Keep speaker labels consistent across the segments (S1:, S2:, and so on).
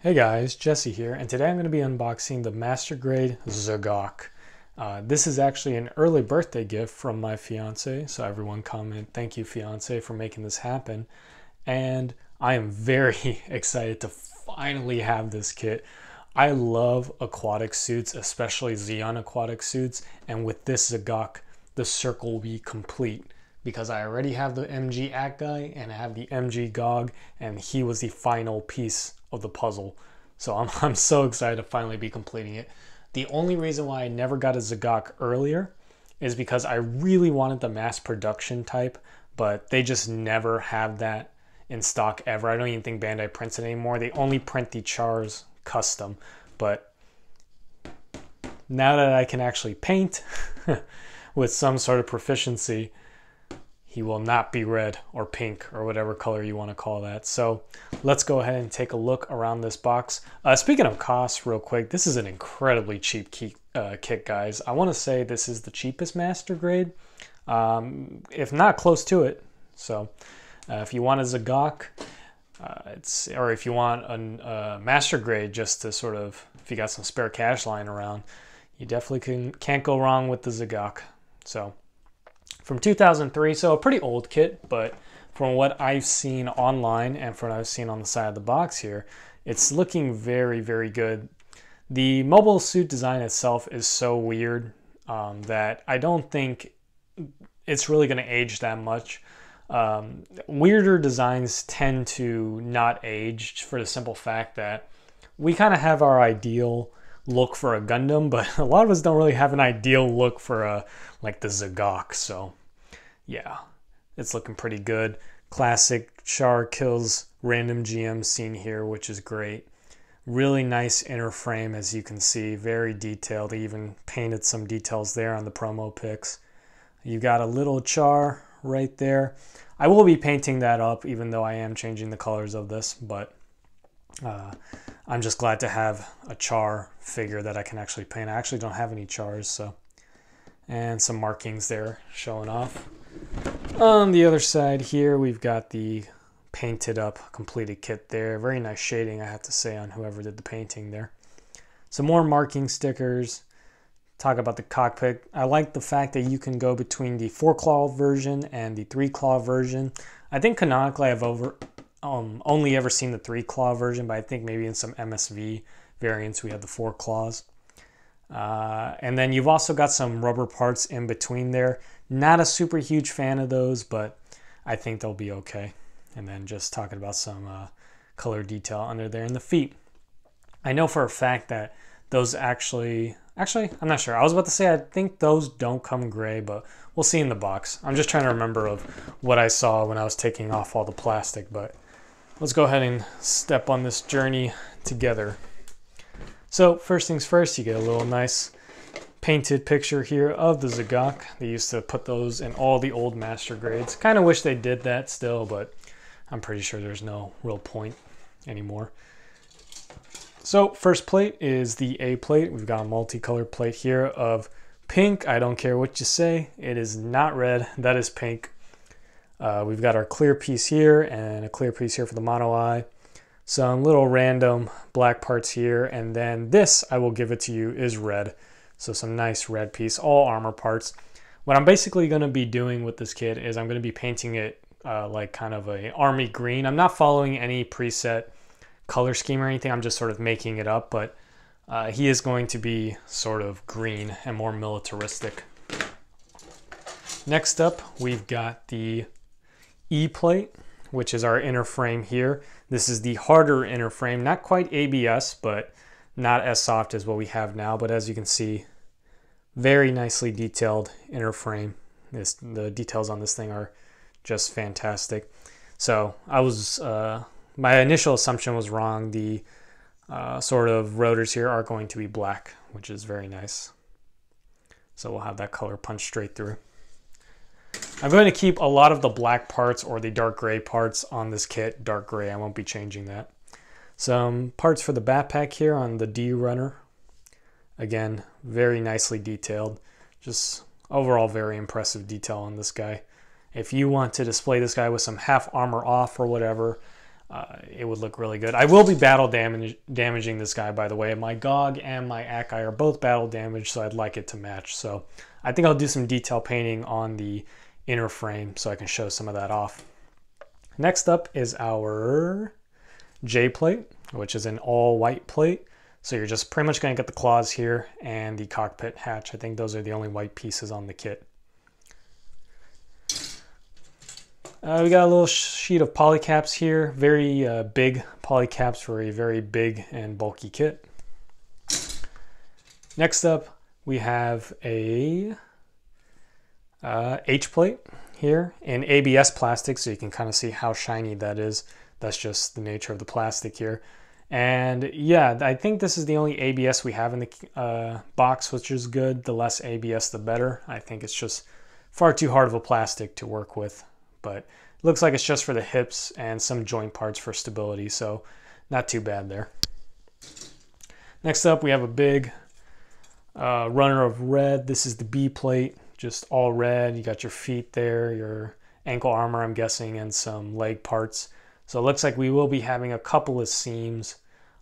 S1: Hey guys, Jesse here, and today I'm going to be unboxing the Master Grade Zagok. This is actually an early birthday gift from my fiance, so everyone comment, thank you fiance for making this happen. And I am very excited to finally have this kit. I love aquatic suits, especially Xeon aquatic suits, and with this Zagok, the circle will be complete because I already have the MG Act guy and I have the MG GOG, and he was the final piece of the puzzle. So I'm so excited to finally be completing it. The only reason why I never got a Zagok earlier is because I really wanted the mass production type, but they just never have that in stock ever. I don't even think Bandai prints it anymore. They only print the Chars custom. But now that I can actually paint with some sort of proficiency, he will not be red or pink or whatever color you want to call that. So let's go ahead and take a look around this box. Speaking of costs real quick, this is an incredibly cheap kit, guys. I want to say this is the cheapest Master Grade, if not close to it. So if you want a Zagok, or if you want a Master Grade just to sort of, if you got some spare cash lying around, you definitely can't go wrong with the Zagok. So from 2003, so a pretty old kit, but from what I've seen online and from what I've seen on the side of the box here, it's looking very, very good. The mobile suit design itself is so weird that I don't think it's really going to age that much. Weirder designs tend to not age for the simple fact that we kind of have our ideal look for a Gundam, but a lot of us don't really have an ideal look for like the Zagok. So yeah, it's looking pretty good. Classic Char kills random GM scene here, which is great. Really nice inner frame, as you can see, very detailed. They even painted some details there on the promo pics. You got a little Char right there. I will be painting that up, even though I am changing the colors of this, but I'm just glad to have a Char figure that I can actually paint. I actually don't have any Chars, so. And some markings there showing off. On the other side here, we've got the painted up completed kit there. Very nice shading, I have to say, on whoever did the painting there. Some more marking stickers. Talk about the cockpit. I like the fact that you can go between the 4-claw version and the 3-claw version. I think canonically I've only ever seen the 3-claw version, but I think maybe in some MSV variants we have the 4 claws. And then you've also got some rubber parts in between there. Not a super huge fan of those, but I think they'll be okay. And then just talking about some color detail under there in the feet. I know for a fact that those actually, I'm not sure. I was about to say I think those don't come gray, but we'll see in the box. I'm just trying to remember of what I saw when I was taking off all the plastic, but let's go ahead and step on this journey together. So first things first, you get a little nice painted picture here of the Zagok. They used to put those in all the old Master Grades. Kind of wish they did that still, but I'm pretty sure there's no real point anymore. So first plate is the A plate. We've got a multicolored plate here of pink. I don't care what you say. It is not red. That is pink. We've got our clear piece here and a clear piece here for the mono eye. Some little random black parts here, and then this, I will give it to you, is red. So some nice red piece, all armor parts. What I'm basically going to be doing with this kit is I'm going to be painting it like kind of a army green. I'm not following any preset color scheme or anything. I'm just sort of making it up, but he is going to be sort of green and more militaristic. Next up, we've got the E plate, which is our inner frame here. This is the harder inner frame, not quite ABS, but not as soft as what we have now. But as you can see, very nicely detailed inner frame. The details on this thing are just fantastic. So I was, my initial assumption was wrong. The sort of rotors here are going to be black, which is very nice. So we'll have that color punched straight through. I'm going to keep a lot of the black parts or the dark gray parts on this kit. Dark gray, I won't be changing that. Some parts for the backpack here on the D runner. Again, very nicely detailed. Just overall very impressive detail on this guy. If you want to display this guy with some half armor off or whatever, it would look really good. I will be battle damaging this guy, by the way. My Gog and my Akai are both battle damaged, so I'd like it to match. So I think I'll do some detail painting on the inner frame so I can show some of that off. Next up is our J plate, which is an all white plate. So you're just pretty much going to get the claws here and the cockpit hatch. I think those are the only white pieces on the kit. We got a little sheet of polycaps here. Very big polycaps for a very big and bulky kit. Next up, we have a H plate here in ABS plastic, so you can kind of see how shiny that is. That's just the nature of the plastic here. And yeah, I think this is the only ABS we have in the box, which is good. The less ABS, the better. I think it's just far too hard of a plastic to work with, but it looks like it's just for the hips and some joint parts for stability, so not too bad there. Next up, we have a big runner of red. This is the B plate, just all red. You got your feet there, your ankle armor, I'm guessing, and some leg parts. So it looks like we will be having a couple of seams.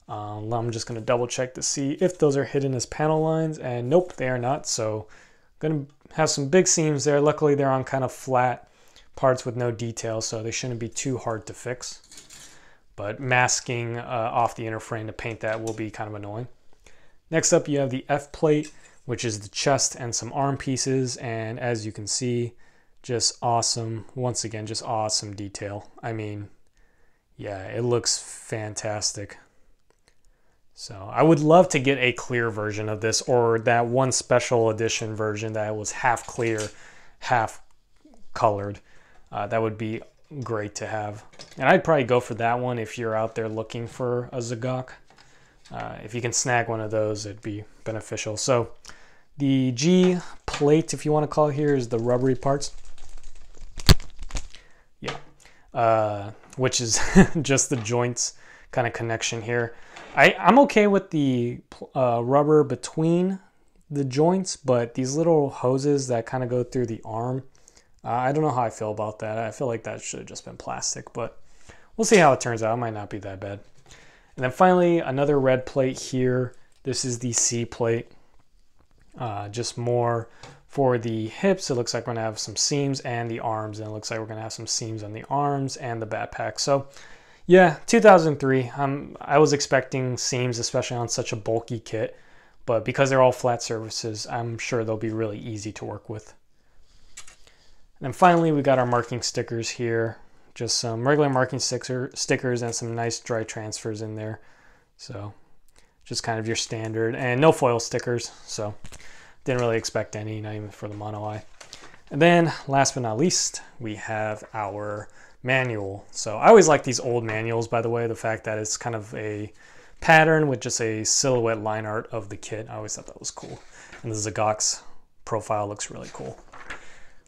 S1: I'm just going to double check to see if those are hidden as panel lines, and nope, they are not. So I'm going to have some big seams there. Luckily, they're on kind of flat parts with no detail, so they shouldn't be too hard to fix. But masking off the inner frame to paint that will be kind of annoying. Next up, you have the F plate, which is the chest and some arm pieces, and as you can see, just awesome. Once again, just awesome detail. I mean, yeah, it looks fantastic. So I would love to get a clear version of this, or that one special edition version that was half clear, half colored. That would be great to have. And I'd probably go for that one if you're out there looking for a Zagok. If you can snag one of those, it'd be beneficial. So the G plate, if you want to call it here, is the rubbery parts. Yeah. Which is just the joints kind of connection here. I'm okay with the rubber between the joints, but these little hoses that kind of go through the arm, I don't know how I feel about that. I feel like that should have just been plastic, but we'll see how it turns out. It might not be that bad. And then finally, another red plate here. This is the C plate. Just more for the hips. It looks like we're going to have some seams, and the arms, and it looks like we're going to have some seams on the arms and the backpack. So yeah, 2003. I was expecting seams, especially on such a bulky kit, but because they're all flat surfaces, I'm sure they'll be really easy to work with. And then finally, we got our marking stickers here. Just some regular marking stickers and some nice dry transfers in there. So just kind of your standard, and no foil stickers. So didn't really expect any, not even for the mono eye. And then last but not least, we have our manual. So I always like these old manuals, by the way, the fact that it's kind of a pattern with just a silhouette line art of the kit. I always thought that was cool. And the Zagok's profile looks really cool.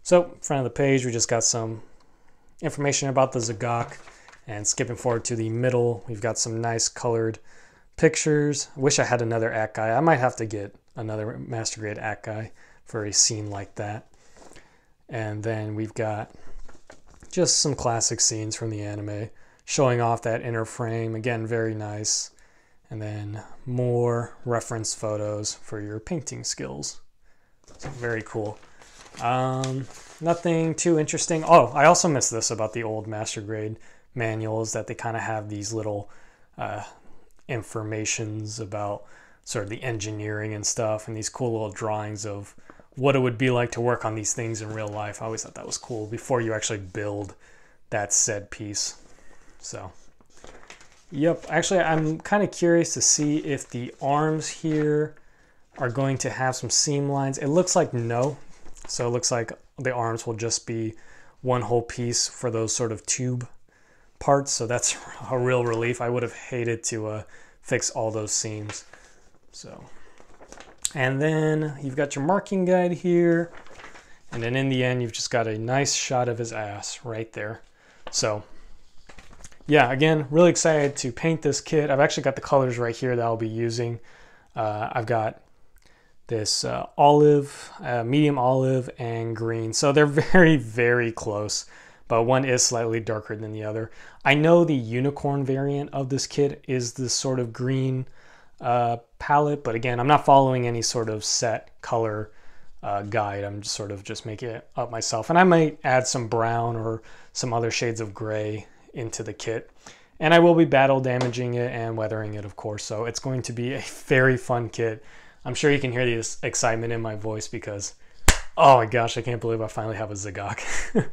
S1: So front of the page, we just got some information about the Zagok, and skipping forward to the middle, we've got some nice colored pictures. I wish I had another Akai. I might have to get another master grade Akai for a scene like that. And then we've got just some classic scenes from the anime showing off that inner frame. Again, very nice. And then more reference photos for your painting skills. So very cool. Nothing too interesting. Oh, I also missed this about the old master grade manuals, that they kind of have these little informations about sort of the engineering and stuff, and these cool little drawings of what it would be like to work on these things in real life. I always thought that was cool before you actually build that said piece. So yep, actually I'm kind of curious to see if the arms here are going to have some seam lines. It looks like no. So it looks like the arms will just be one whole piece for those sort of tube parts. So that's a real relief. I would have hated to fix all those seams. So, and then you've got your marking guide here. And then in the end, you've just got a nice shot of his ass right there. So yeah, again, really excited to paint this kit. I've actually got the colors right here that I'll be using. I've got this olive, medium olive, and green. So they're very, very close. but one is slightly darker than the other. I know the unicorn variant of this kit is this sort of green palette, but again, I'm not following any sort of set color guide. I'm just sort of just making it up myself, and I might add some brown or some other shades of gray into the kit. And I will be battle damaging it and weathering it, of course, so it's going to be a very fun kit. I'm sure you can hear the excitement in my voice because, oh my gosh, I can't believe I finally have a Zagok.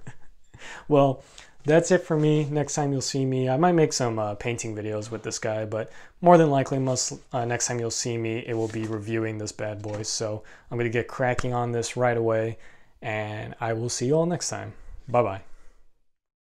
S1: Well, that's it for me. Next time you'll see me, I might make some painting videos with this guy, but more than likely, next time you'll see me, it will be reviewing this bad boy. So I'm going to get cracking on this right away, and I will see you all next time. Bye-bye.